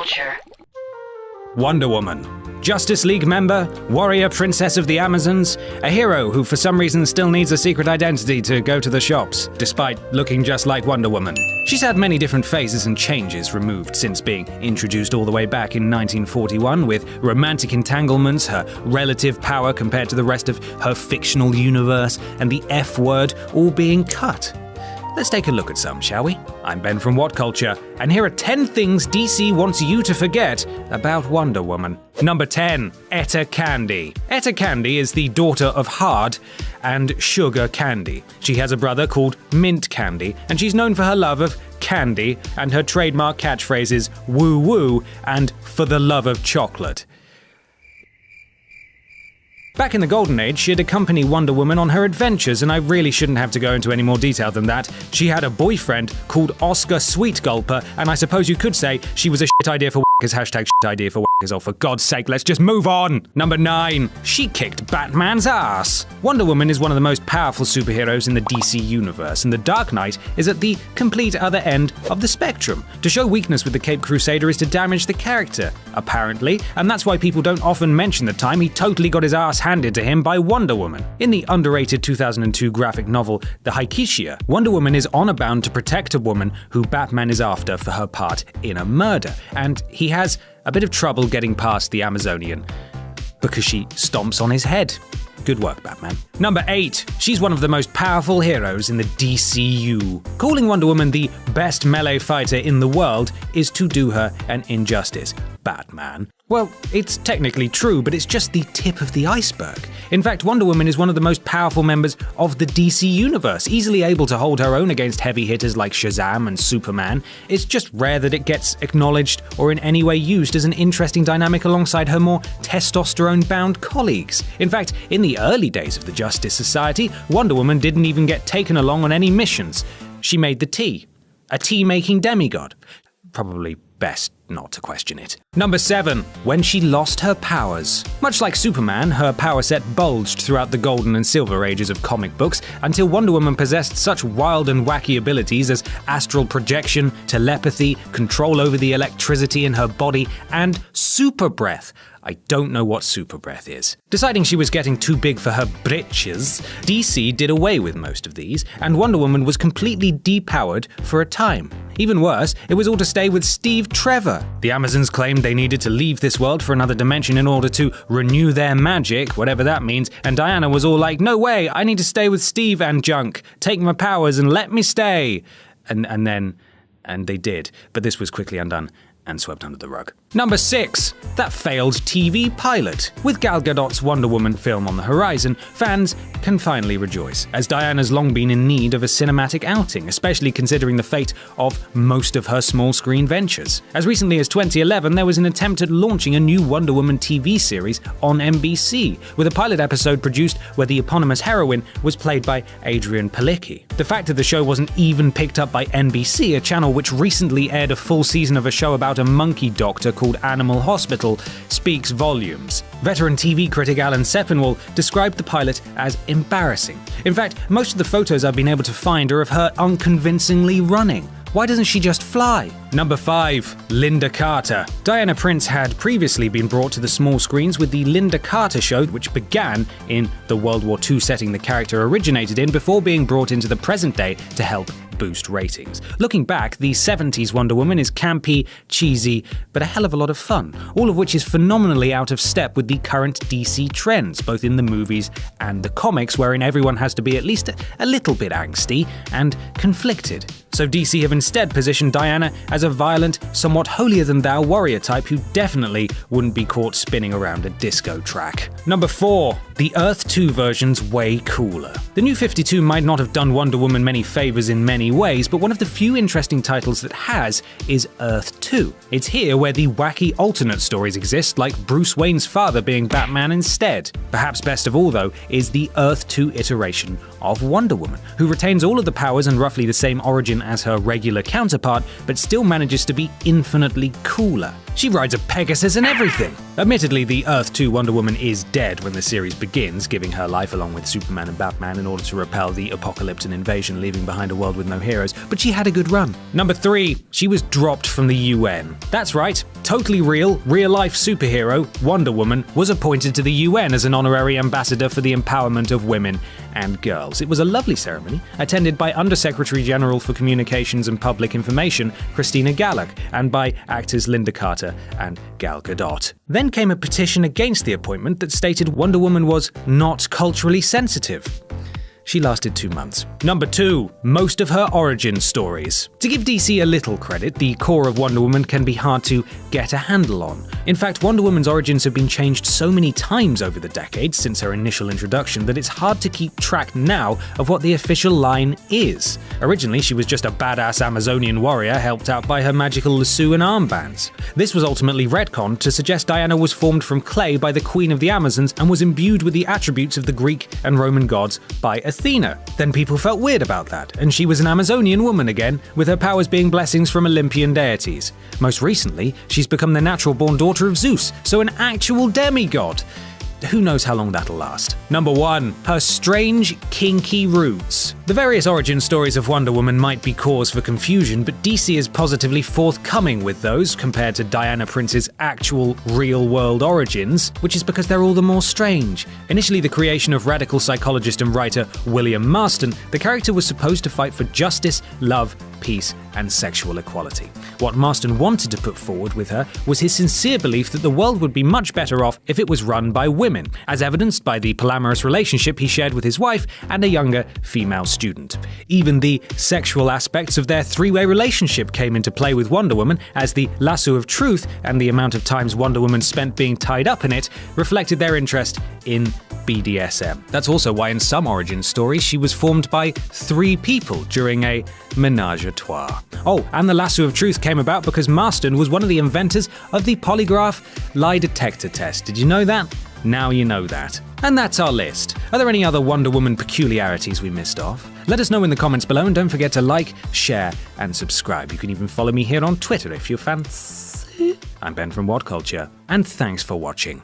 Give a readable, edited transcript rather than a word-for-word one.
culture. Wonder Woman. Justice League member, warrior princess of the Amazons, a hero who for some reason still needs a secret identity to go to the shops, despite looking just like Wonder Woman. She's had many different phases and changes removed since being introduced all the way back in 1941, with romantic entanglements, her relative power compared to the rest of her fictional universe, and the F word all being cut. Let's take a look at some, shall we? I'm Ben from What Culture, and here are 10 things DC wants you to forget about Wonder Woman. Number 10. Etta Candy. Etta Candy is the daughter of Hard and Sugar Candy. She has a brother called Mint Candy, and she's known for her love of candy, and her trademark catchphrases woo woo and for the love of chocolate. Back in the Golden Age, she'd accompany Wonder Woman on her adventures, and I really shouldn't have to go into any more detail than that. She had a boyfriend called Oscar Sweetgulper, and I suppose you could say she was a shit idea for whackers, hashtag shit idea for whackers. Oh, for God's sake, let's just move on! Number 9. She kicked Batman's ass. Wonder Woman is one of the most powerful superheroes in the DC universe, and the Dark Knight is at the complete other end of the spectrum. To show weakness with the Caped Crusader is to damage the character, apparently, and that's why people don't often mention the time he totally got his ass handed to him by Wonder Woman. In the underrated 2002 graphic novel The Haikishia, Wonder Woman is honor bound to protect a woman who Batman is after for her part in a murder, and he has a bit of trouble getting past the Amazonian because she stomps on his head. Good work, Batman. Number 8. She's one of the most powerful heroes in the DCU. Calling Wonder Woman the best melee fighter in the world is to do her an injustice, Batman. Well, it's technically true, but it's just the tip of the iceberg. In fact, Wonder Woman is one of the most powerful members of the DC universe, easily able to hold her own against heavy hitters like Shazam and Superman. It's just rare that it gets acknowledged or in any way used as an interesting dynamic alongside her more testosterone-bound colleagues. In fact, in the early days of the Justice Society, Wonder Woman didn't even get taken along on any missions. She made the tea. A tea-making demigod. Probably best not to question it. Number 7. When she lost her powers. Much like Superman, her power set bulged throughout the golden and silver ages of comic books until Wonder Woman possessed such wild and wacky abilities as astral projection, telepathy, control over the electricity in her body, and super breath. I don't know what super breath is. Deciding she was getting too big for her britches, DC did away with most of these, and Wonder Woman was completely depowered for a time. Even worse, it was all to stay with Steve Trevor. The Amazons claimed they needed to leave this world for another dimension in order to renew their magic, whatever that means, and Diana was all like, no way, I need to stay with Steve and Junk. Take my powers and let me stay. And they did, but this was quickly undone and swept under the rug. Number 6. That failed TV pilot. With Gal Gadot's Wonder Woman film on the horizon, fans can finally rejoice, as Diana's long been in need of a cinematic outing, especially considering the fate of most of her small-screen ventures. As recently as 2011, there was an attempt at launching a new Wonder Woman TV series on NBC, with a pilot episode produced where the eponymous heroine was played by Adrian Palicki. The fact that the show wasn't even picked up by NBC, a channel which recently aired a full season of a show about a monkey doctor called Animal Hospital, speaks volumes. Veteran TV critic Alan Sepinwall described the pilot as embarrassing. In fact, most of the photos I've been able to find are of her unconvincingly running. Why doesn't she just fly? Number 5. Linda Carter. Diana Prince had previously been brought to the small screens with the Linda Carter Show, which began in the World War II setting the character originated in before being brought into the present day to help boost ratings. Looking back, the 70s Wonder Woman is campy, cheesy, but a hell of a lot of fun, all of which is phenomenally out of step with the current DC trends, both in the movies and the comics, wherein everyone has to be at least a little bit angsty and conflicted. So DC have instead positioned Diana as a violent, somewhat holier-than-thou warrior type who definitely wouldn't be caught spinning around a disco track. Number 4. The Earth 2 version's way cooler. The New 52 might not have done Wonder Woman many favors in many ways, but one of the few interesting titles that has is Earth 2. It's here where the wacky alternate stories exist, like Bruce Wayne's father being Batman instead. Perhaps best of all, though, is the Earth 2 iteration of Wonder Woman, who retains all of the powers and roughly the same origin as her regular counterpart, but still manages to be infinitely cooler. She rides a Pegasus and everything. Admittedly, the Earth 2 Wonder Woman is dead when the series begins, giving her life along with Superman and Batman in order to repel the apocalypse and invasion, leaving behind a world with no heroes, but she had a good run. Number 3, she was dropped from the UN. That's right, totally real-life superhero, Wonder Woman, was appointed to the UN as an honorary ambassador for the empowerment of women and girls. It was a lovely ceremony, attended by Undersecretary General for Communications and Public Information, Christina Gallagher, and by actors Linda Carter and Gal Gadot. Then came a petition against the appointment that stated Wonder Woman was not culturally sensitive. She lasted 2 months. Number 2, most of her origin stories. To give DC a little credit, the core of Wonder Woman can be hard to get a handle on. In fact, Wonder Woman's origins have been changed so many times over the decades since her initial introduction that it's hard to keep track now of what the official line is. Originally, she was just a badass Amazonian warrior helped out by her magical lasso and armbands. This was ultimately retconned to suggest Diana was formed from clay by the Queen of the Amazons and was imbued with the attributes of the Greek and Roman gods by Athena. Then people felt weird about that, and she was an Amazonian woman again, with her powers being blessings from Olympian deities. Most recently, she's become the natural-born daughter of Zeus, so an actual demigod. Who knows how long that'll last. Number 1, her strange, kinky roots. The various origin stories of Wonder Woman might be cause for confusion, but DC is positively forthcoming with those compared to Diana Prince's actual, real-world origins, which is because they're all the more strange. Initially the creation of radical psychologist and writer William Marston, the character was supposed to fight for justice, love, peace, and sexual equality. What Marston wanted to put forward with her was his sincere belief that the world would be much better off if it was run by women, as evidenced by the polyamorous relationship he shared with his wife and a younger female student. Even the sexual aspects of their three-way relationship came into play with Wonder Woman, as the lasso of truth and the amount of times Wonder Woman spent being tied up in it reflected their interest in BDSM. That's also why in some origin stories she was formed by 3 people during a menage a trois. Oh, and the lasso of truth came about because Marston was one of the inventors of the polygraph lie detector test. Did you know that? Now you know that. And that's our list. Are there any other Wonder Woman peculiarities we missed off? Let us know in the comments below, and don't forget to like, share, and subscribe. You can even follow me here on Twitter if you're fancy. I'm Ben from What Culture, and thanks for watching.